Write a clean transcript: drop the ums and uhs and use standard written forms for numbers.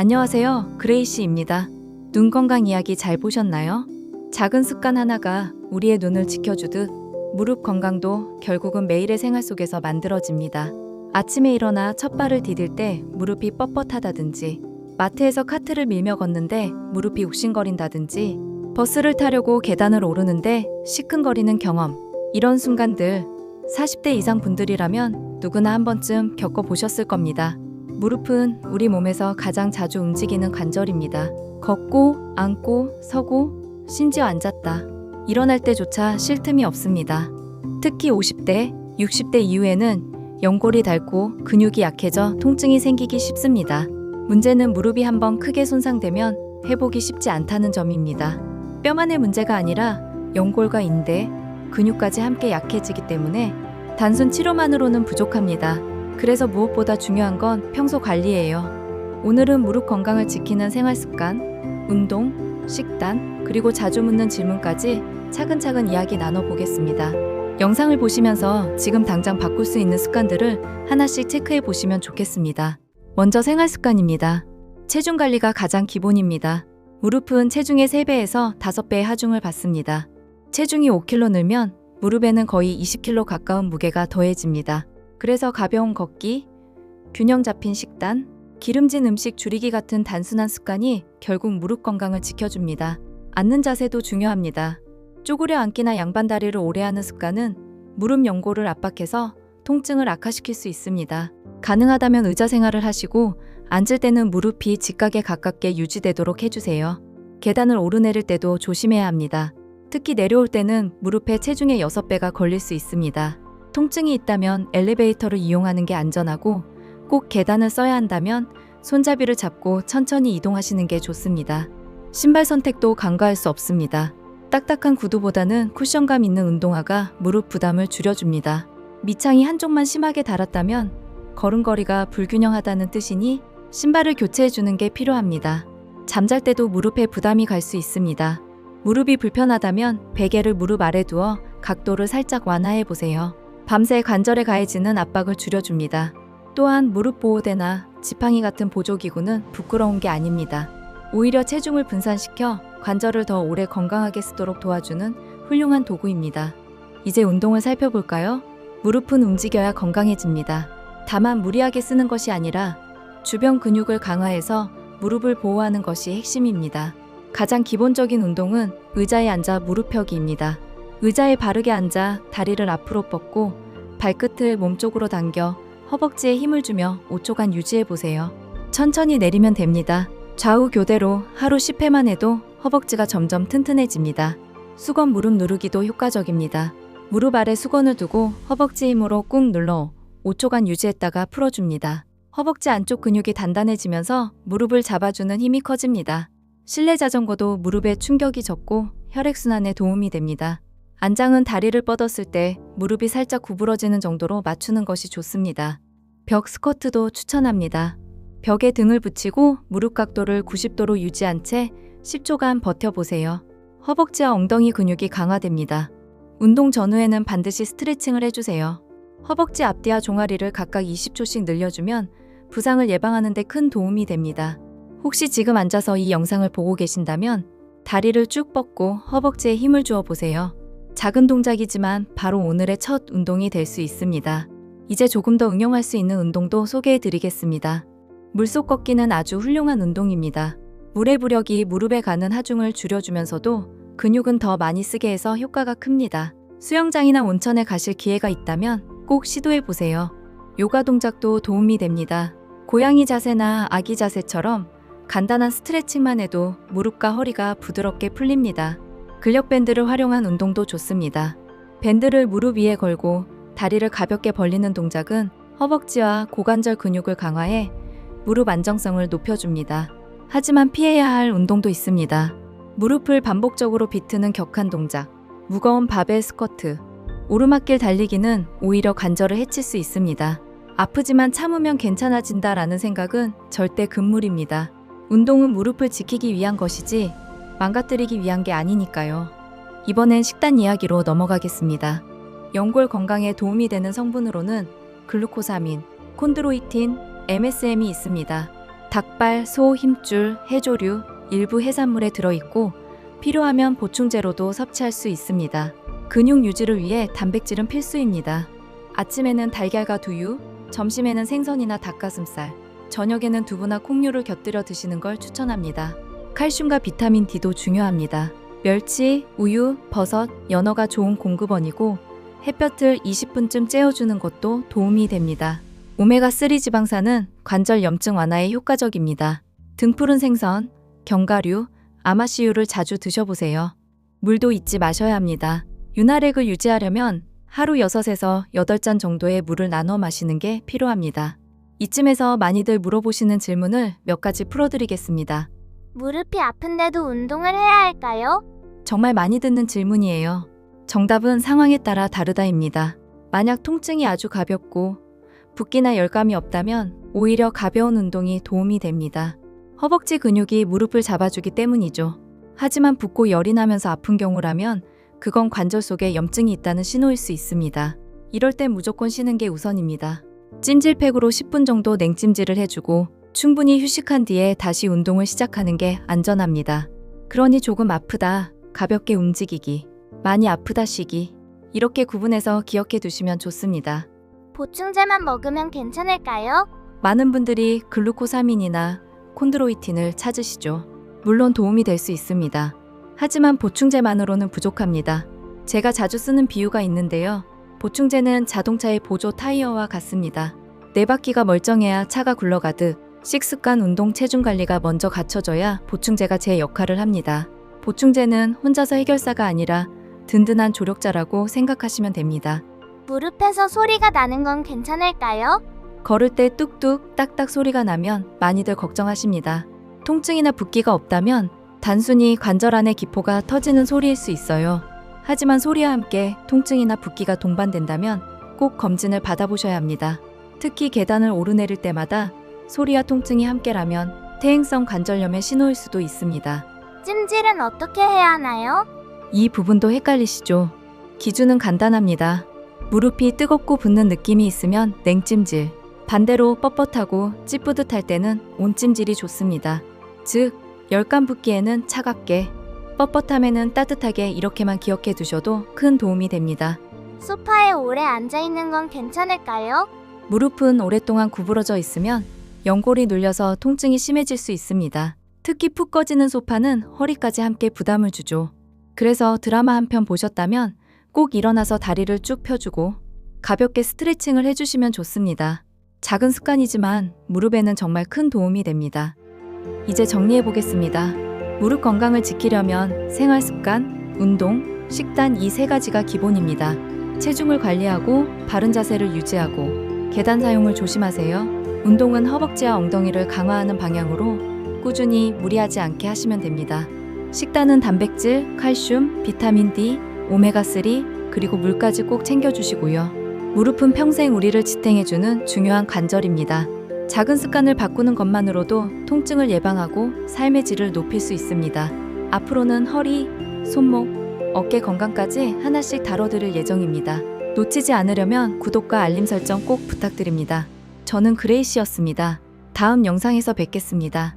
안녕하세요. 그레이시입니다. 눈 건강 이야기 잘 보셨나요? 작은 습관 하나가 우리의 눈을 지켜주듯 무릎 건강도 결국은 매일의 생활 속에서 만들어집니다. 아침에 일어나 첫 발을 디딜 때 무릎이 뻣뻣하다든지, 마트에서 카트를 밀며 걷는데 무릎이 욱신거린다든지, 버스를 타려고 계단을 오르는데 시큰거리는 경험. 이런 순간들 40대 이상 분들이라면 누구나 한 번쯤 겪어보셨을 겁니다. 무릎은 우리 몸에서 가장 자주 움직이는 관절입니다. 걷고, 앉고, 서고, 심지어 앉았다. 일어날 때조차 쉴 틈이 없습니다. 특히 50대, 60대 이후에는 연골이 닳고 근육이 약해져 통증이 생기기 쉽습니다. 문제는 무릎이 한번 크게 손상되면 회복이 쉽지 않다는 점입니다. 뼈만의 문제가 아니라 연골과 인대, 근육까지 함께 약해지기 때문에 단순 치료만으로는 부족합니다. 그래서 무엇보다 중요한 건 평소 관리예요. 오늘은 무릎 건강을 지키는 생활 습관, 운동, 식단, 그리고 자주 묻는 질문까지 차근차근 이야기 나눠보겠습니다. 영상을 보시면서 지금 당장 바꿀 수 있는 습관들을 하나씩 체크해 보시면 좋겠습니다. 먼저 생활 습관입니다. 체중 관리가 가장 기본입니다. 무릎은 체중의 3배에서 5배의 하중을 받습니다. 체중이 5kg 늘면 무릎에는 거의 20kg 가까운 무게가 더해집니다. 그래서 가벼운 걷기, 균형 잡힌 식단, 기름진 음식 줄이기 같은 단순한 습관이 결국 무릎 건강을 지켜줍니다. 앉는 자세도 중요합니다. 쪼그려 앉기나 양반 다리를 오래 하는 습관은 무릎 연골을 압박해서 통증을 악화시킬 수 있습니다. 가능하다면 의자 생활을 하시고 앉을 때는 무릎이 직각에 가깝게 유지되도록 해주세요. 계단을 오르내릴 때도 조심해야 합니다. 특히 내려올 때는 무릎에 체중의 6배가 걸릴 수 있습니다. 통증이 있다면 엘리베이터를 이용하는 게 안전하고, 꼭 계단을 써야 한다면 손잡이를 잡고 천천히 이동하시는 게 좋습니다. 신발 선택도 간과할 수 없습니다. 딱딱한 구두보다는 쿠션감 있는 운동화가 무릎 부담을 줄여줍니다. 밑창이 한쪽만 심하게 닳았다면 걸음걸이가 불균형하다는 뜻이니 신발을 교체해주는 게 필요합니다. 잠잘 때도 무릎에 부담이 갈 수 있습니다. 무릎이 불편하다면 베개를 무릎 아래 두어 각도를 살짝 완화해 보세요. 밤새 관절에 가해지는 압박을 줄여줍니다. 또한 무릎 보호대나 지팡이 같은 보조기구는 부끄러운 게 아닙니다. 오히려 체중을 분산시켜 관절을 더 오래 건강하게 쓰도록 도와주는 훌륭한 도구입니다. 이제 운동을 살펴볼까요? 무릎은 움직여야 건강해집니다. 다만 무리하게 쓰는 것이 아니라 주변 근육을 강화해서 무릎을 보호하는 것이 핵심입니다. 가장 기본적인 운동은 의자에 앉아 무릎 펴기입니다. 의자에 바르게 앉아 다리를 앞으로 뻗고 발끝을 몸쪽으로 당겨 허벅지에 힘을 주며 5초간 유지해 보세요. 천천히 내리면 됩니다. 좌우 교대로 하루 10회만 해도 허벅지가 점점 튼튼해집니다. 수건 무릎 누르기도 효과적입니다. 무릎 아래 수건을 두고 허벅지 힘으로 꾹 눌러 5초간 유지했다가 풀어줍니다. 허벅지 안쪽 근육이 단단해지면서 무릎을 잡아주는 힘이 커집니다. 실내 자전거도 무릎에 충격이 적고 혈액순환에 도움이 됩니다. 안장은 다리를 뻗었을 때 무릎이 살짝 구부러지는 정도로 맞추는 것이 좋습니다. 벽 스쿼트도 추천합니다. 벽에 등을 붙이고 무릎 각도를 90도로 유지한 채 10초간 버텨보세요. 허벅지와 엉덩이 근육이 강화됩니다. 운동 전후에는 반드시 스트레칭을 해주세요. 허벅지 앞뒤와 종아리를 각각 20초씩 늘려주면 부상을 예방하는 데 큰 도움이 됩니다. 혹시 지금 앉아서 이 영상을 보고 계신다면 다리를 쭉 뻗고 허벅지에 힘을 주어 보세요. 작은 동작이지만 바로 오늘의 첫 운동이 될 수 있습니다. 이제 조금 더 응용할 수 있는 운동도 소개해 드리겠습니다. 물속 걷기는 아주 훌륭한 운동입니다. 물의 부력이 무릎에 가는 하중을 줄여주면서도 근육은 더 많이 쓰게 해서 효과가 큽니다. 수영장이나 온천에 가실 기회가 있다면 꼭 시도해 보세요. 요가 동작도 도움이 됩니다. 고양이 자세나 아기 자세처럼 간단한 스트레칭만 해도 무릎과 허리가 부드럽게 풀립니다. 근력 밴드를 활용한 운동도 좋습니다. 밴드를 무릎 위에 걸고 다리를 가볍게 벌리는 동작은 허벅지와 고관절 근육을 강화해 무릎 안정성을 높여줍니다. 하지만 피해야 할 운동도 있습니다. 무릎을 반복적으로 비트는 격한 동작, 무거운 바벨 스쿼트, 오르막길 달리기는 오히려 관절을 해칠 수 있습니다. 아프지만 참으면 괜찮아진다라는 생각은 절대 금물입니다. 운동은 무릎을 지키기 위한 것이지 망가뜨리기 위한 게 아니니까요. 이번엔 식단 이야기로 넘어가겠습니다. 연골 건강에 도움이 되는 성분으로는 글루코사민, 콘드로이틴, MSM이 있습니다. 닭발, 소, 힘줄, 해조류, 일부 해산물에 들어있고 필요하면 보충제로도 섭취할 수 있습니다. 근육 유지를 위해 단백질은 필수입니다. 아침에는 달걀과 두유, 점심에는 생선이나 닭가슴살, 저녁에는 두부나 콩류를 곁들여 드시는 걸 추천합니다. 칼슘과 비타민 D도 중요합니다. 멸치, 우유, 버섯, 연어가 좋은 공급원이고 햇볕을 20분쯤 쬐어주는 것도 도움이 됩니다. 오메가3 지방산은 관절 염증 완화에 효과적입니다. 등푸른 생선, 견과류, 아마씨유를 자주 드셔보세요. 물도 잊지 마셔야 합니다. 윤활액을 유지하려면 하루 6에서 8잔 정도의 물을 나눠 마시는 게 필요합니다. 이쯤에서 많이들 물어보시는 질문을 몇 가지 풀어드리겠습니다. 무릎이 아픈데도 운동을 해야 할까요? 정말 많이 듣는 질문이에요. 정답은 상황에 따라 다르다입니다. 만약 통증이 아주 가볍고 붓기나 열감이 없다면 오히려 가벼운 운동이 도움이 됩니다. 허벅지 근육이 무릎을 잡아주기 때문이죠. 하지만 붓고 열이 나면서 아픈 경우라면 그건 관절 속에 염증이 있다는 신호일 수 있습니다. 이럴 땐 무조건 쉬는 게 우선입니다. 찜질팩으로 10분 정도 냉찜질을 해주고 충분히 휴식한 뒤에 다시 운동을 시작하는 게 안전합니다. 그러니 조금 아프다, 가볍게 움직이기, 많이 아프다 쉬기, 이렇게 구분해서 기억해 두시면 좋습니다. 보충제만 먹으면 괜찮을까요? 많은 분들이 글루코사민이나 콘드로이틴을 찾으시죠. 물론 도움이 될 수 있습니다. 하지만 보충제만으로는 부족합니다. 제가 자주 쓰는 비유가 있는데요. 보충제는 자동차의 보조 타이어와 같습니다. 네 바퀴가 멀쩡해야 차가 굴러가듯 식습관, 운동, 체중 관리가 먼저 갖춰져야 보충제가 제 역할을 합니다. 보충제는 혼자서 해결사가 아니라 든든한 조력자라고 생각하시면 됩니다. 무릎에서 소리가 나는 건 괜찮을까요? 걸을 때 뚝뚝 딱딱 소리가 나면 많이들 걱정하십니다. 통증이나 붓기가 없다면 단순히 관절 안의 기포가 터지는 소리일 수 있어요. 하지만 소리와 함께 통증이나 붓기가 동반된다면 꼭 검진을 받아보셔야 합니다. 특히 계단을 오르내릴 때마다 소리와 통증이 함께라면 퇴행성 관절염의 신호일 수도 있습니다. 찜질은 어떻게 해야 하나요? 이 부분도 헷갈리시죠? 기준은 간단합니다. 무릎이 뜨겁고 붓는 느낌이 있으면 냉찜질, 반대로 뻣뻣하고 찌뿌듯할 때는 온찜질이 좋습니다. 즉, 열감 붓기에는 차갑게, 뻣뻣함에는 따뜻하게 이렇게만 기억해 두셔도 큰 도움이 됩니다. 소파에 오래 앉아있는 건 괜찮을까요? 무릎은 오랫동안 구부러져 있으면 연골이 눌려서 통증이 심해질 수 있습니다. 특히 푹 꺼지는 소파는 허리까지 함께 부담을 주죠. 그래서 드라마 한 편 보셨다면 꼭 일어나서 다리를 쭉 펴주고 가볍게 스트레칭을 해주시면 좋습니다. 작은 습관이지만 무릎에는 정말 큰 도움이 됩니다. 이제 정리해 보겠습니다. 무릎 건강을 지키려면 생활 습관, 운동, 식단 이 세 가지가 기본입니다. 체중을 관리하고 바른 자세를 유지하고 계단 사용을 조심하세요. 운동은 허벅지와 엉덩이를 강화하는 방향으로 꾸준히 무리하지 않게 하시면 됩니다. 식단은 단백질, 칼슘, 비타민 D, 오메가3 그리고 물까지 꼭 챙겨주시고요. 무릎은 평생 우리를 지탱해주는 중요한 관절입니다. 작은 습관을 바꾸는 것만으로도 통증을 예방하고 삶의 질을 높일 수 있습니다. 앞으로는 허리, 손목, 어깨 건강까지 하나씩 다뤄드릴 예정입니다. 놓치지 않으려면 구독과 알림 설정 꼭 부탁드립니다. 저는 그레이시였습니다. 다음 영상에서 뵙겠습니다.